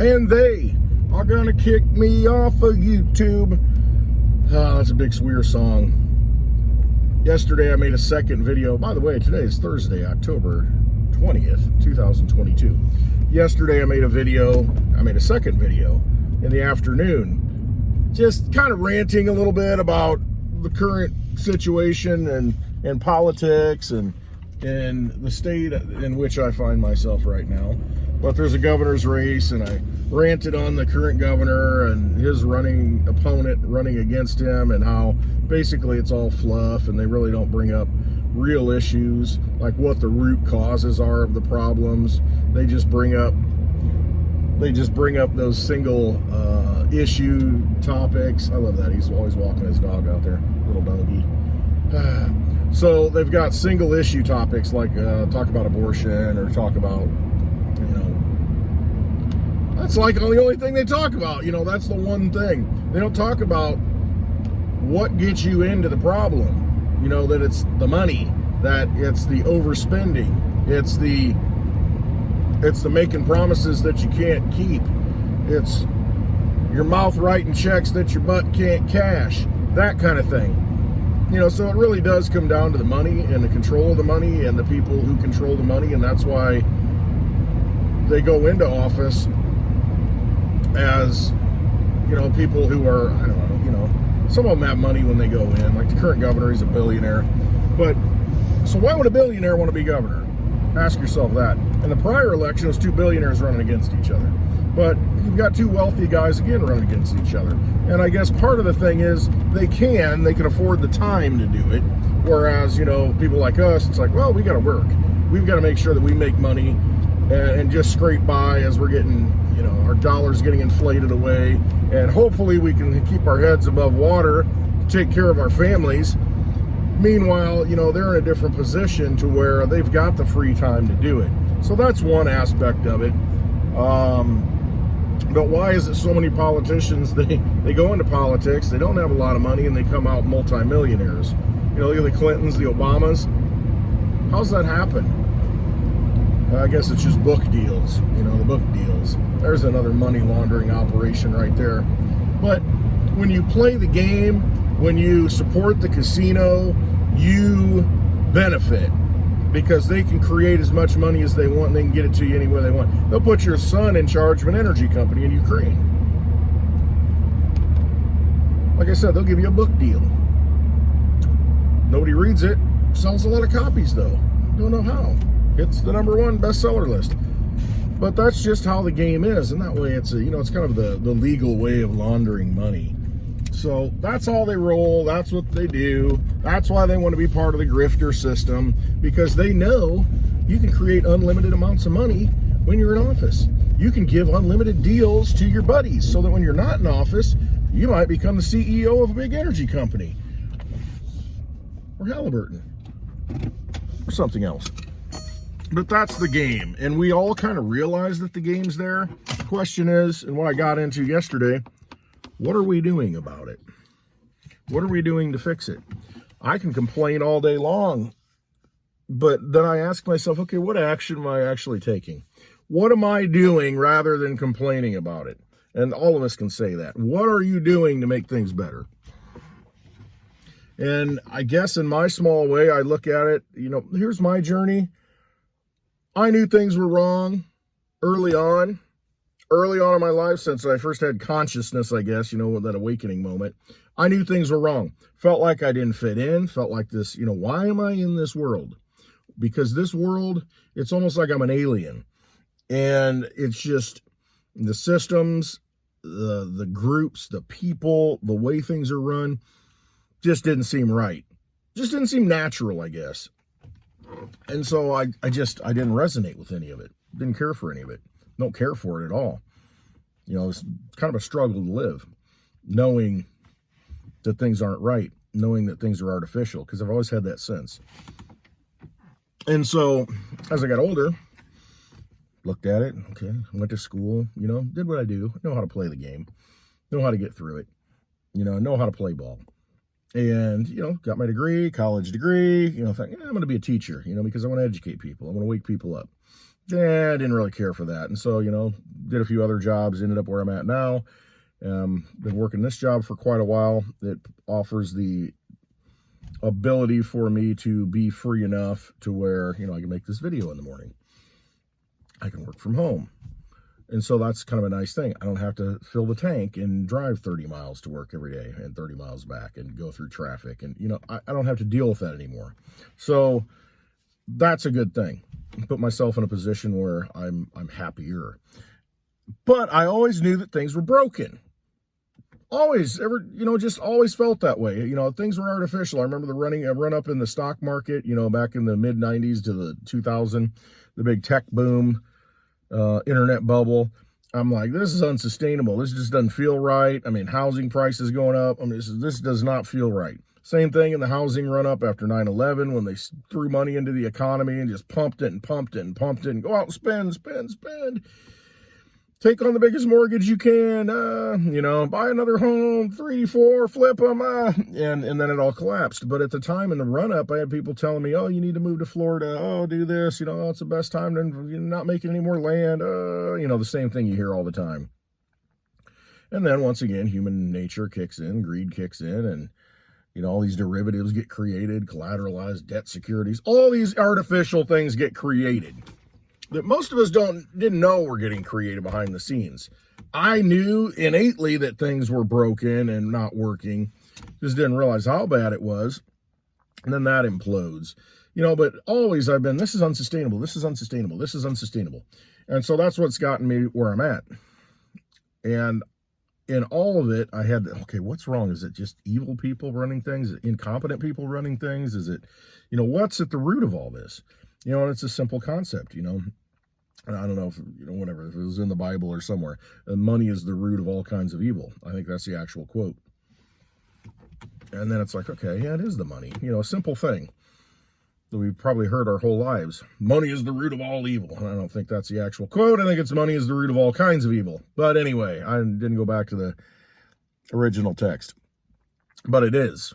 and they are gonna kick me off of YouTube. Oh, that's a big Swear song. Yesterday I made a second video. By the way, today is Thursday, October 20th, 2022. Yesterday I made a second video in the afternoon, just kind of ranting a little bit about the current situation and politics and the state in which I find myself right now. But there's a governor's race, and I ranted on the current governor and his running opponent running against him, and how basically it's all fluff and they really don't bring up real issues like what the root causes are of the problems. They just bring up those single issue topics. I love that. He's always walking his dog out there, little doggy. So they've got single issue topics like talk about abortion or talk about, that's like the only thing they talk about. That's the one thing. They don't talk about what gets you into the problem. That it's the money, that it's the overspending, it's the making promises that you can't keep, it's your mouth writing checks that your butt can't cash, that kind of thing. So it really does come down to the money and the control of the money and the people who control the money, and that's why they go into office as, people who are, I don't know, some of them have money when they go in, like the current governor, he's a billionaire. But, so why would a billionaire want to be governor? Ask yourself that. In the prior election, it was two billionaires running against each other. But you've got two wealthy guys again running against each other. And I guess part of the thing is they can afford the time to do it. Whereas, people like us, it's like, well, we got to work. We've got to make sure that we make money and just scrape by as we're getting, our dollars getting inflated away. And hopefully we can keep our heads above water, take care of our families. Meanwhile, they're in a different position to where they've got the free time to do it. So that's one aspect of it. But why is it so many politicians, they go into politics, they don't have a lot of money, and they come out multimillionaires? Look at the Clintons, the Obamas. How's that happen? I guess it's just book deals, the book deals. There's another money laundering operation right there. But when you play the game, when you support the casino, you benefit because they can create as much money as they want and they can get it to you any way they want. They'll put your son in charge of an energy company in Ukraine. Like I said, they'll give you a book deal. Nobody reads it. Sells a lot of copies though. Don't know how. It's the #1 bestseller list. But that's just how the game is, and that way it's it's kind of the legal way of laundering money. So that's how they roll. That's what they do. That's why they want to be part of the grifter system, because they know you can create unlimited amounts of money when you're in office. You can give unlimited deals to your buddies so that when you're not in office, you might become the CEO of a big energy company or Halliburton or something else. But that's the game, and we all kind of realize that the game's there. The question is, and what I got into yesterday, what are we doing about it? What are we doing to fix it? I can complain all day long, but then I ask myself, okay, what action am I actually taking? What am I doing rather than complaining about it? And all of us can say that. What are you doing to make things better? And I guess in my small way, I look at it, here's my journey. I knew things were wrong early on in my life, since I first had consciousness, I guess, that awakening moment. I knew things were wrong. Felt like I didn't fit in, felt like this, why am I in this world? Because this world, it's almost like I'm an alien. And it's just the systems, the groups, the people, the way things are run, just didn't seem right. Just didn't seem natural, I guess. And so I didn't resonate with any of it. Didn't care for any of it. Don't care for it at all. It's kind of a struggle to live, knowing that things aren't right, knowing that things are artificial, because I've always had that sense. And so as I got older, looked at it, okay, went to school, did what I do, know how to play the game, know how to get through it, know how to play ball. And, got my degree, college degree, thought, I'm going to be a teacher, because I want to educate people. I want to wake people up. Yeah, I didn't really care for that. And so, did a few other jobs, ended up where I'm at now. Been working this job for quite a while. It offers the ability for me to be free enough to where, I can make this video in the morning. I can work from home. And so that's kind of a nice thing. I don't have to fill the tank and drive 30 miles to work every day and 30 miles back and go through traffic. And, I don't have to deal with that anymore. So that's a good thing. Put myself in a position where I'm happier. But I always knew that things were broken. Always, just always felt that way. Things were artificial. I remember the run up in the stock market, back in the mid 90s to the 2000, the big tech boom, internet bubble. I'm like, this is unsustainable. This just doesn't feel right. I mean, housing prices going up. I mean, this does not feel right. Same thing in the housing run up after 9/11 when they threw money into the economy and just pumped it and pumped it and pumped it and go out and spend. Take on the biggest mortgage you can, buy another home, 3, 4, flip them, and then it all collapsed. But at the time in the run-up, I had people telling me, oh, you need to move to Florida, oh, do this, it's the best time to not making any more land, the same thing you hear all the time. And then once again, human nature kicks in, greed kicks in, and, all these derivatives get created, collateralized debt securities, all these artificial things get created that most of us didn't know were getting created behind the scenes. I knew innately that things were broken and not working, just didn't realize how bad it was. And then that implodes, but always I've been, this is unsustainable. This is unsustainable. This is unsustainable. And so that's what's gotten me where I'm at. And in all of it, I had, okay, what's wrong? Is it just evil people running things? Is it incompetent people running things? Is it, what's at the root of all this? And it's a simple concept, I don't know if, whatever, if it was in the Bible or somewhere. Money is the root of all kinds of evil. I think that's the actual quote. And then it's like, okay, yeah, it is the money. A simple thing that we've probably heard our whole lives. Money is the root of all evil. And I don't think that's the actual quote. I think it's money is the root of all kinds of evil. But anyway, I didn't go back to the original text. But it is.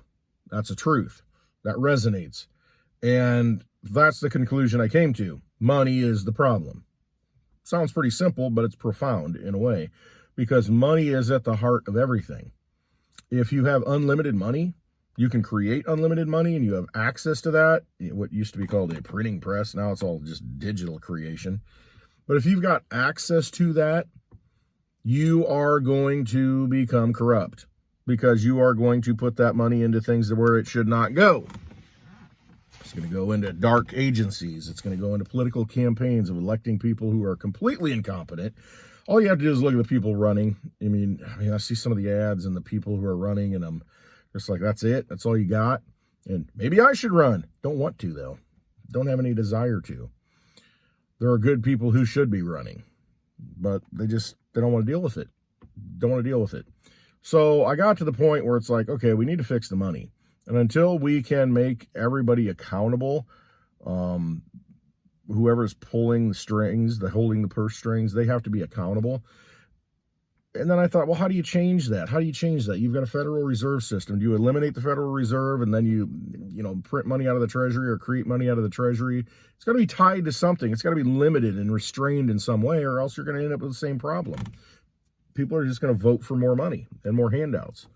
That's a truth. That resonates. And that's the conclusion I came to. Money is the problem. Sounds pretty simple, but it's profound in a way, because money is at the heart of everything. If you have unlimited money, you can create unlimited money and you have access to that. What used to be called a printing press, now it's all just digital creation. But if you've got access to that, you are going to become corrupt because you are going to put that money into things where it should not go. It's going to go into dark agencies. It's going to go into political campaigns of electing people who are completely incompetent. All you have to do is look at the people running. I mean, I see some of the ads and the people who are running, and I'm just like, that's it? That's all you got? And maybe I should run. Don't want to, though. Don't have any desire to. There are good people who should be running, but they don't want to deal with it. Don't want to deal with it. So I got to the point where it's like, okay, we need to fix the money. And until we can make everybody accountable, whoever's pulling the strings, holding the purse strings, they have to be accountable. And then I thought, well, how do you change that? How do you change that? You've got a Federal Reserve System. Do you eliminate the Federal Reserve and then you print money out of the Treasury or create money out of the Treasury? It's got to be tied to something. It's got to be limited and restrained in some way, or else you're going to end up with the same problem. People are just going to vote for more money and more handouts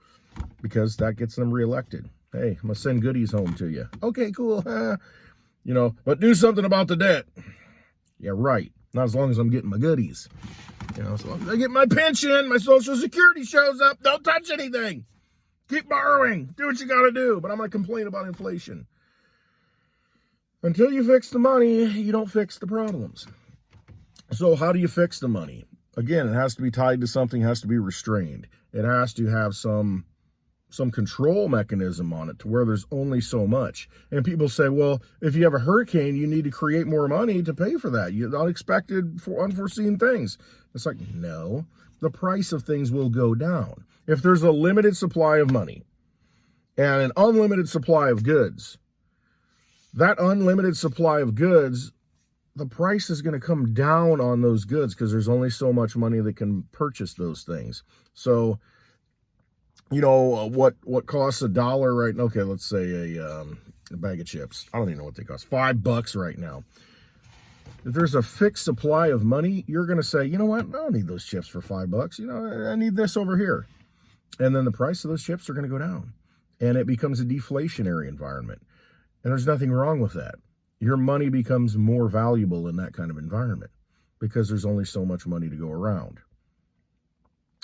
because that gets them reelected. Hey, I'm going to send goodies home to you. Okay, cool. But do something about the debt. Yeah, right. Not as long as I'm getting my goodies. As long as I get my pension, my Social Security shows up, don't touch anything. Keep borrowing. Do what you got to do. But I'm going to complain about inflation. Until you fix the money, you don't fix the problems. So how do you fix the money? Again, it has to be tied to something, has to be restrained. It has to have some control mechanism on it to where there's only so much. And people say, well, if you have a hurricane, you need to create more money to pay for that. You unexpected, unforeseen things. It's like, no, the price of things will go down. If there's a limited supply of money and an unlimited supply of goods, that unlimited supply of goods, the price is going to come down on those goods because there's only so much money that can purchase those things. So, what costs $1 right now? Okay, let's say a bag of chips. I don't even know what they cost. $5 right now. If there's a fixed supply of money, you're going to say, you know what, I don't need those chips for $5. You know, I need this over here. And then the price of those chips are going to go down. And it becomes a deflationary environment. And there's nothing wrong with that. Your money becomes more valuable in that kind of environment because there's only so much money to go around.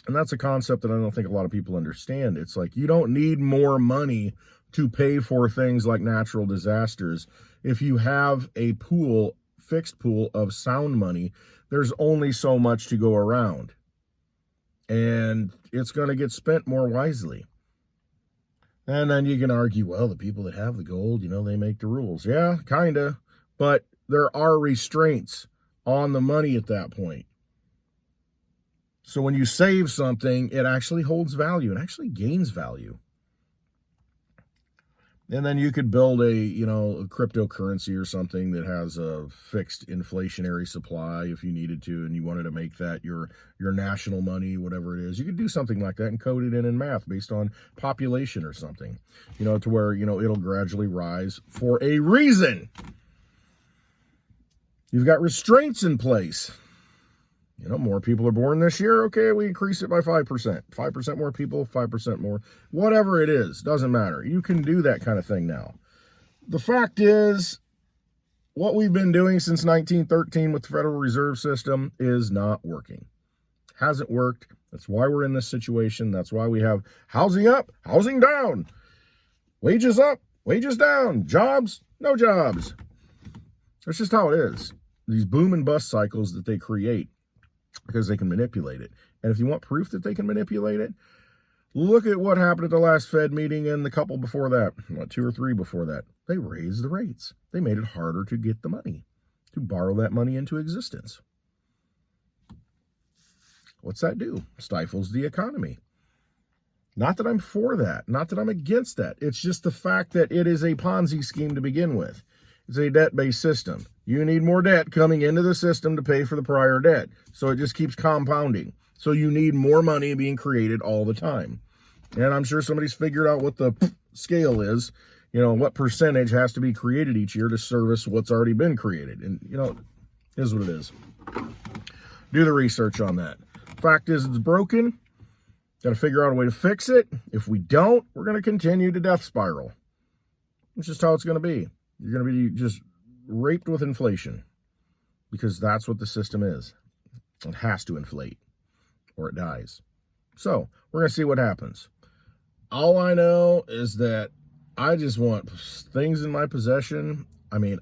And that's a concept that I don't think a lot of people understand. It's like you don't need more money to pay for things like natural disasters. If you have a pool, fixed pool of sound money, there's only so much to go around. And it's going to get spent more wisely. And then you can argue, well, the people that have the gold, you know, they make the rules. Yeah, kind of. But there are restraints on the money at that point. So when you save something, it actually holds value and actually gains value. And then you could build a, you know, a cryptocurrency or something that has a fixed inflationary supply if you needed to, and you wanted to make that your national money, whatever it is. You could do something like that and code it in math based on population or something, you know, to where, you know, it'll gradually rise for a reason. You've got restraints in place. You know, more people are born this year. Okay, we increase it by 5%. 5% more people, 5% more. Whatever it is, doesn't matter. You can do that kind of thing now. The fact is, what we've been doing since 1913 with the Federal Reserve System is not working. Hasn't worked. That's why we're in this situation. That's why we have housing up, housing down. Wages up, wages down. Jobs, no jobs. That's just how it is. These boom and bust cycles that they create, because they can manipulate it. And if you want proof that they can manipulate it, look at what happened at the last Fed meeting and the couple before that, 2 or 3 before that. They raised the rates. They made it harder to get the money, to borrow that money into existence. What's that do? Stifles the economy. Not that I'm for that. Not that I'm against that. It's just the fact that it is a Ponzi scheme to begin with. It's a debt-based system. You need more debt coming into the system to pay for the prior debt. So it just keeps compounding. So you need more money being created all the time. And I'm sure somebody's figured out what the scale is, you know, what percentage has to be created each year to service what's already been created. And, you know, it is what it is. Do the research on that. Fact is, it's broken. Got to figure out a way to fix it. If we don't, we're going to continue to death spiral. It's just how it's going to be. You're going to be just raped with inflation because that's what the system is. It has to inflate or it dies. So we're going to see what happens. All I know is that I just want things in my possession. I mean,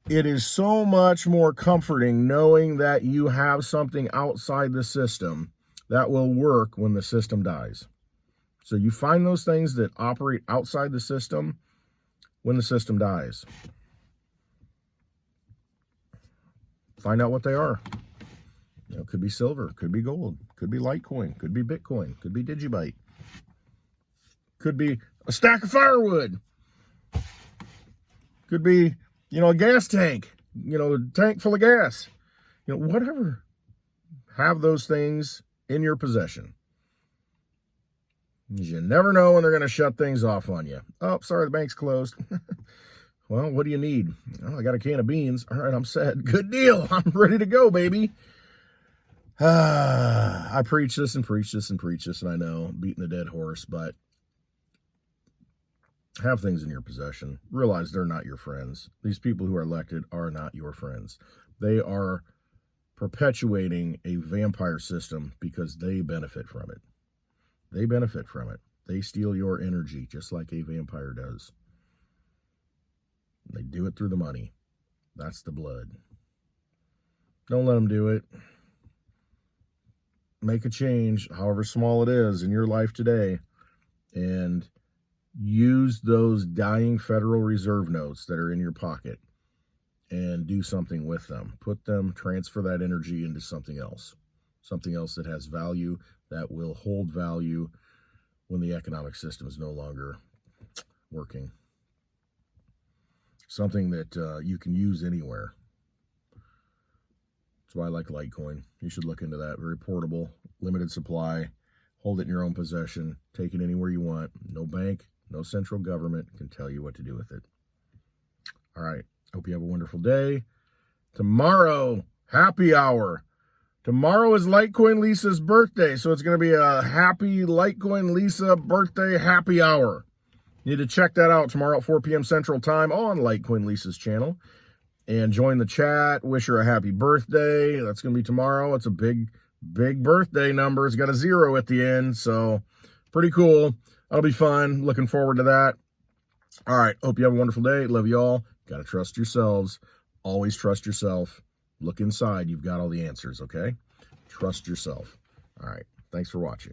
it is so much more comforting knowing that you have something outside the system that will work when the system dies. So you find those things that operate outside the system when the system dies. Find out what they are. You know, it could be silver, could be gold, could be Litecoin, could be Bitcoin, could be DigiByte, could be a stack of firewood, could be, you know, a gas tank, you know, a tank full of gas, you know, whatever. Have those things in your possession. You never know when they're going to shut things off on you. Oh, sorry, the bank's closed. Well, what do you need? Oh, I got a can of beans. All right, I'm set. Good deal. I'm ready to go, baby. I preach this and preach this and preach this, and I know, beating the dead horse, but have things in your possession. Realize they're not your friends. These people who are elected are not your friends. They are perpetuating a vampire system because they benefit from it. They benefit from it. They steal your energy just like a vampire does. They do it through the money. That's the blood. Don't let them do it. Make a change, however small it is, in your life today, and use those dying Federal Reserve notes that are in your pocket and do something with them. Put them, transfer that energy into something else that has value, that will hold value when the economic system is no longer working. Something that you can use anywhere. That's why I like Litecoin. You should look into that. Very portable, limited supply. Hold it in your own possession. Take it anywhere you want. No bank, no central government can tell you what to do with it. All right. Hope you have a wonderful day. Tomorrow, happy hour. Tomorrow is Litecoin Lisa's birthday, so it's going to be a happy Litecoin Lisa birthday happy hour. You need to check that out tomorrow at 4 p.m. Central Time on Litecoin Lisa's channel. And join the chat. Wish her a happy birthday. That's going to be tomorrow. It's a big birthday number. It's got a 0 at the end, so pretty cool. That'll be fun. Looking forward to that. All right. Hope you have a wonderful day. Love you all. Got to trust yourselves. Always trust yourself. Look inside. You've got all the answers, okay? Trust yourself. All right. Thanks for watching.